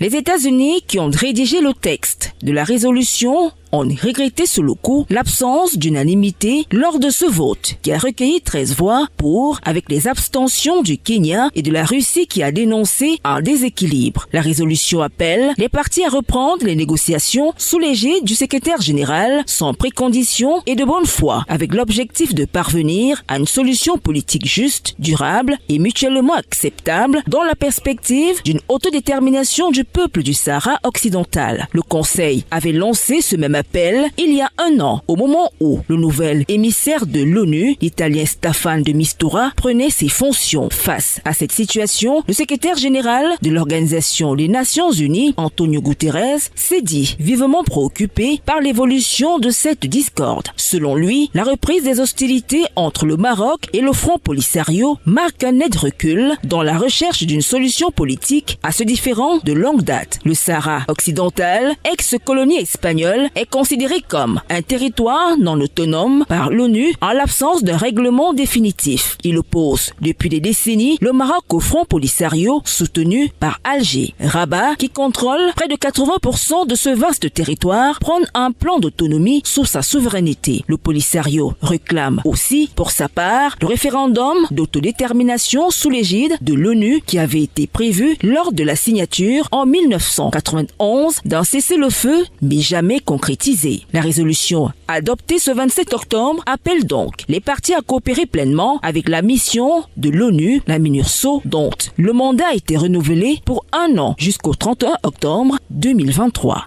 Les États-Unis, qui ont rédigé le texte de la résolution, ont regretté sur le coup l'absence d'unanimité lors de ce vote qui a recueilli 13 voix pour, avec les abstentions du Kenya et de la Russie qui a dénoncé un déséquilibre. La résolution appelle les partis à reprendre les négociations sous l'égide du secrétaire général sans précondition et de bonne foi, avec l'objectif de parvenir à une solution politique juste, durable et mutuellement acceptable dans la perspective d'une autodétermination du peuple du Sahara occidental. Le Conseil avait lancé ce même appel il y a un an, au moment où le nouvel émissaire de l'ONU, l'Italien Staffan de Mistura, prenait ses fonctions. Face à cette situation, le secrétaire général de l'Organisation des Nations Unies, Antonio Guterres, s'est dit vivement préoccupé par l'évolution de cette discorde. Selon lui, la reprise des hostilités entre le Maroc et le Front Polisario marque un net recul dans la recherche d'une solution politique à ce différend de longue date. Le Sahara occidental, ex-colonie espagnole, est considéré comme un territoire non autonome par l'ONU en l'absence d'un règlement définitif. Il oppose depuis des décennies le Maroc au Front Polisario soutenu par Alger. Rabat, qui contrôle près de 80% de ce vaste territoire, prône un plan d'autonomie sous sa souveraineté. Le Polisario réclame aussi, pour sa part, le référendum d'autodétermination sous l'égide de l'ONU qui avait été prévu lors de la signature en 1991 d'un cessez-le-feu, mais jamais concrétisé. La résolution adoptée ce 27 octobre appelle donc les partis à coopérer pleinement avec la mission de l'ONU, la MINURSO, dont le mandat a été renouvelé pour un an jusqu'au 31 octobre 2023.